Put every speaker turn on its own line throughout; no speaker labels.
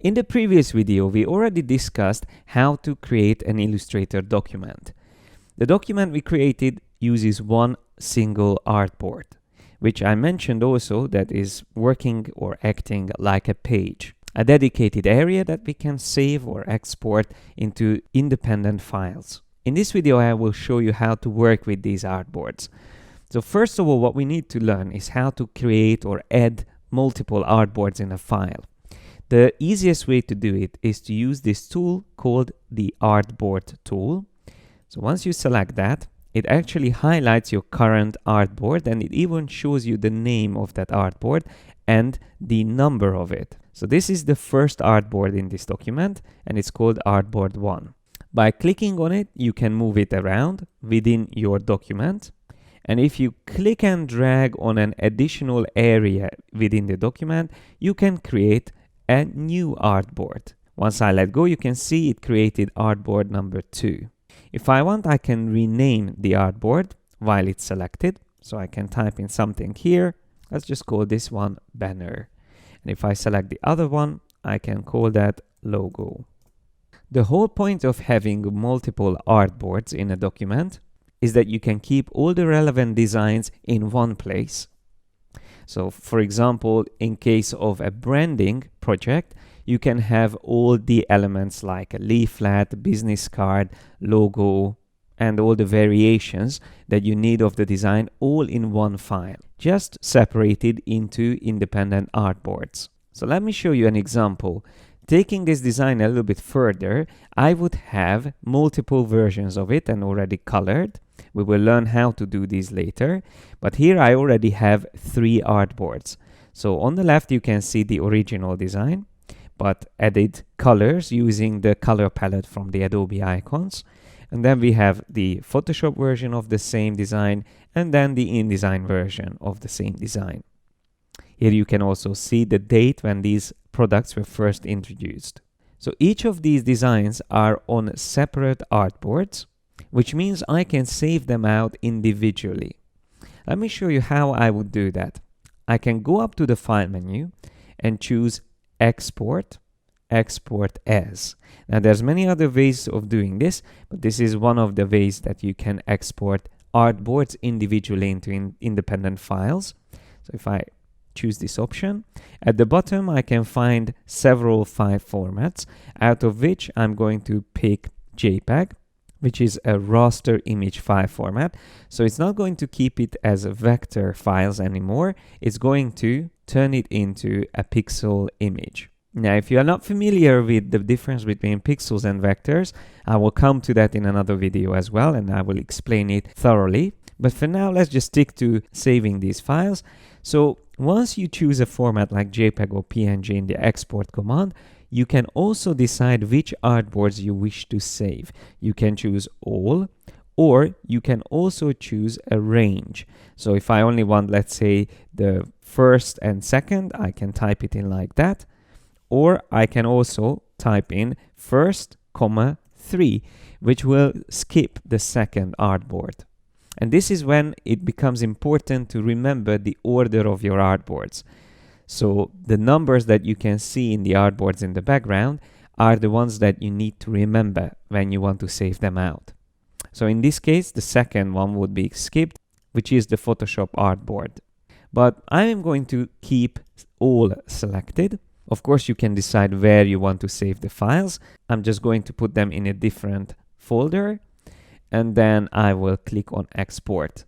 In the previous video, we already discussed how to create an Illustrator document. The document we created uses one single artboard, which I mentioned also that is working or acting like a page, a dedicated area that we can save or export into independent files. In this video, I will show you how to work with these artboards. So first of all, what we need to learn is how to create or add multiple artboards in a file. The easiest way to do it is to use this tool called the Artboard tool. So once you select that, it actually highlights your current artboard, and it even shows you the name of that artboard and the number of it. So this is the first artboard in this document, and it's called Artboard 1. By clicking on it, you can move it around within your document. And if you click and drag on an additional area within the document, you can create a new artboard. Once I let go, you can see it created artboard number 2. If I want, I can rename the artboard while it's selected. So I can type in something here. Let's just call this one banner. And if I select the other one, I can call that logo. The whole point of having multiple artboards in a document is that you can keep all the relevant designs in one place. So for example, in case of a branding project, you can have all the elements like a leaflet, business card, logo, and all the variations that you need of the design all in one file, just separated into independent artboards. So let me show you an example. Taking this design a little bit further, I would have multiple versions of it and already colored. We will learn how to do these later, but here I already have 3 artboards. So on the left you can see the original design, but added colors using the color palette from the Adobe icons. And then we have the Photoshop version of the same design, and then the InDesign version of the same design. Here you can also see the date when these products were first introduced. So each of these designs are on separate artboards, which means I can save them out individually. Let me show you how I would do that. I can go up to the File menu and choose Export, Export As. Now there's many other ways of doing this, but this is one of the ways that you can export artboards individually into independent files. So if I choose this option, at the bottom I can find several file formats, out of which I'm going to pick JPEG, which is a raster image file format. So it's not going to keep it as vector files anymore. It's going to turn it into a pixel image. Now, if you are not familiar with the difference between pixels and vectors, I will come to that in another video as well, and I will explain it thoroughly. But for now, let's just stick to saving these files. So once you choose a format like JPEG or PNG in the export command, you can also decide which artboards you wish to save. You can choose all, or you can also choose a range. So if I only want, let's say, the first and second, I can type it in like that. Or I can also type in first, 3, which will skip the second artboard. And this is when it becomes important to remember the order of your artboards. So the numbers that you can see in the artboards in the background are the ones that you need to remember when you want to save them out. So in this case, the second one would be skipped, which is the Photoshop artboard. But I am going to keep all selected. Of course, you can decide where you want to save the files. I'm just going to put them in a different folder, and then I will click on Export.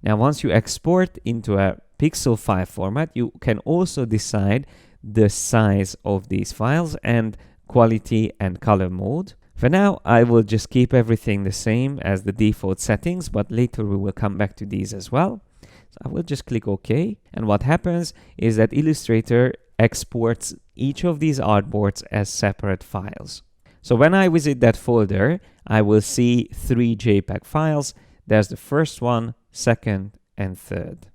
Now, once you export into a pixel file format, you can also decide the size of these files and quality and color mode. For now, I will just keep everything the same as the default settings, but later we will come back to these as well. So I will just click OK. And what happens is that Illustrator exports each of these artboards as separate files. So when I visit that folder, I will see 3 JPEG files. There's the first one, second, and third.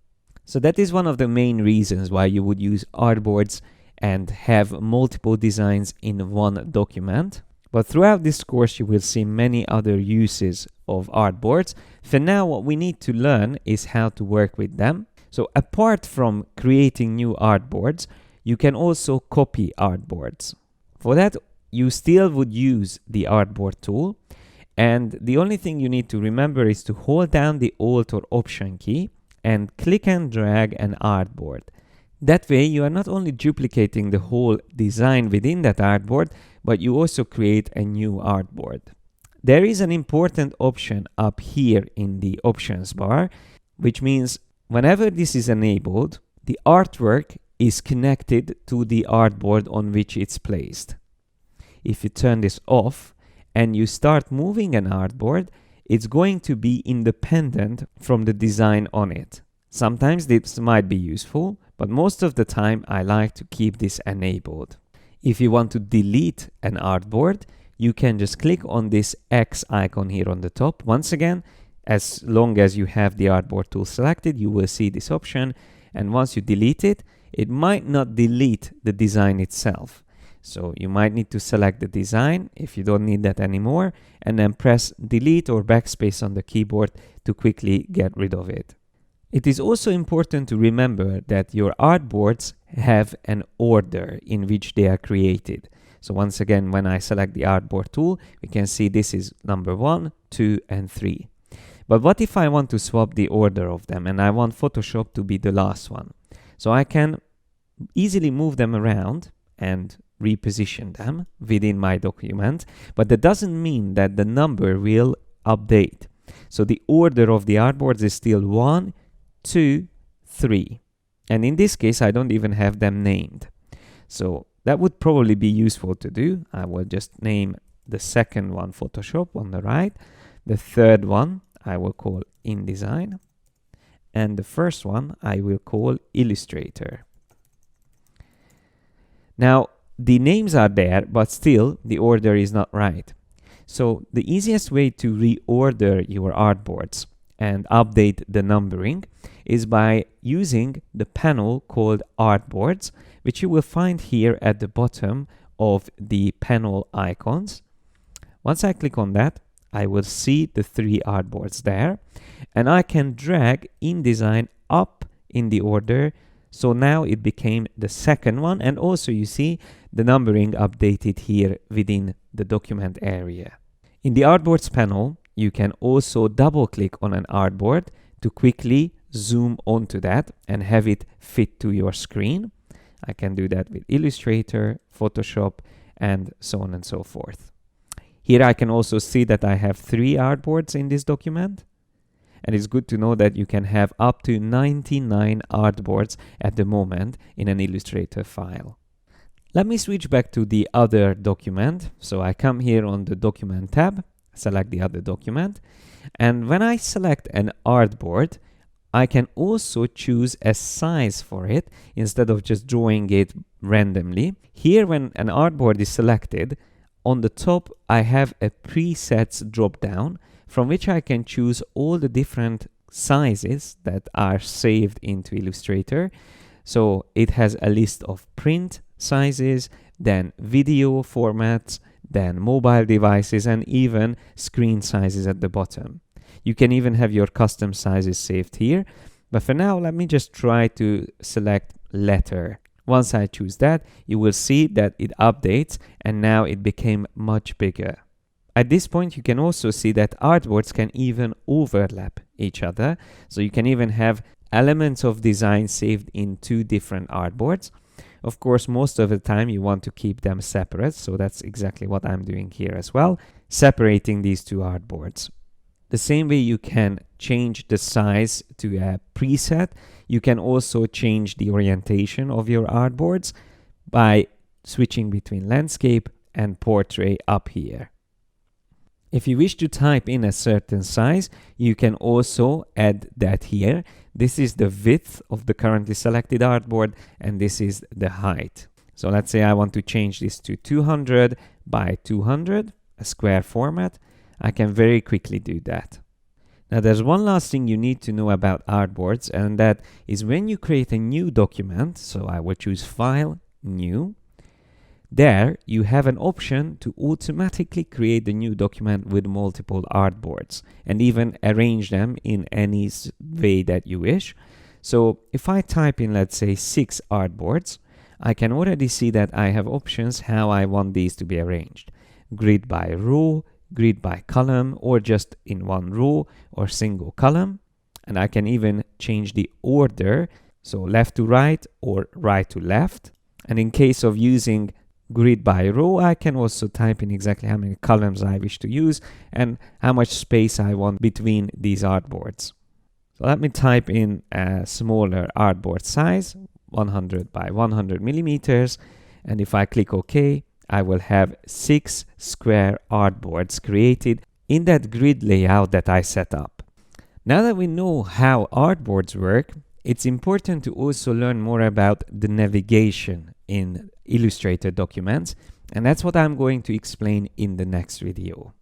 So that is one of the main reasons why you would use artboards and have multiple designs in one document. But throughout this course, you will see many other uses of artboards. For now, what we need to learn is how to work with them. So apart from creating new artboards, you can also copy artboards. For that, you still would use the artboard tool, and the only thing you need to remember is to hold down the Alt or Option key and click and drag an artboard. That way, you are not only duplicating the whole design within that artboard, but you also create a new artboard. There is an important option up here in the options bar, which means whenever this is enabled, the artwork is connected to the artboard on which it's placed. If you turn this off and you start moving an artboard, it's going to be independent from the design on it. Sometimes this might be useful, but most of the time I like to keep this enabled. If you want to delete an artboard, you can just click on this X icon here on the top. Once again, as long as you have the artboard tool selected, you will see this option. And once you delete it, it might not delete the design itself. So you might need to select the design if you don't need that anymore, and then press delete or backspace on the keyboard to quickly get rid of it. It is also important to remember that your artboards have an order in which they are created. So once again, when I select the artboard tool, we can see this is number 1, 2, and 3. But what if I want to swap the order of them and I want Photoshop to be the last one? So I can easily move them around and reposition them within my document, but that doesn't mean that the number will update. So the order of the artboards is still 1, 2, 3. And in this case, I don't even have them named. So that would probably be useful to do. I will just name the second one Photoshop on the right. The third one I will call InDesign. And the first one I will call Illustrator. Now, the names are there, but still the order is not right. So the easiest way to reorder your artboards and update the numbering is by using the panel called Artboards, which you will find here at the bottom of the panel icons. Once I click on that, I will see the 3 artboards there, and I can drag InDesign up in the order. So now it became the second one, and also you see the numbering updated here within the document area. In the Artboards panel, you can also double click on an artboard to quickly zoom onto that and have it fit to your screen. I can do that with Illustrator, Photoshop, and so on and so forth. Here I can also see that I have 3 artboards in this document. And it's good to know that you can have up to 99 artboards at the moment in an Illustrator file. Let me switch back to the other document. So I come here on the Document tab, select the other document. And when I select an artboard, I can also choose a size for it instead of just drawing it randomly. Here, when an artboard is selected, on the top I have a presets drop down from which I can choose all the different sizes that are saved into Illustrator. So it has a list of print sizes, then video formats, then mobile devices, and even screen sizes at the bottom. You can even have your custom sizes saved here. But for now, let me just try to select letter. Once I choose that, you will see that it updates, and now it became much bigger. At this point, you can also see that artboards can even overlap each other. So you can even have elements of design saved in 2 different artboards. Of course, most of the time you want to keep them separate. So that's exactly what I'm doing here as well, separating these 2 artboards. The same way you can change the size to a preset, you can also change the orientation of your artboards by switching between landscape and portrait up here. If you wish to type in a certain size, you can also add that here. This is the width of the currently selected artboard, and this is the height. So let's say I want to change this to 200 by 200, a square format. I can very quickly do that. Now there's one last thing you need to know about artboards, and that is when you create a new document, so I will choose File, New. There, you have an option to automatically create the new document with multiple artboards and even arrange them in any way that you wish. So if I type in, let's say, 6 artboards, I can already see that I have options how I want these to be arranged. Grid by row, grid by column, or just in one row or single column. And I can even change the order, so left to right or right to left. And in case of using grid by row, I can also type in exactly how many columns I wish to use and how much space I want between these artboards. So let me type in a smaller artboard size, 100 by 100 millimeters. And if I click OK, I will have 6 square artboards created in that grid layout that I set up. Now that we know how artboards work, it's important to also learn more about the navigation in Illustrator documents, and that's what I'm going to explain in the next video.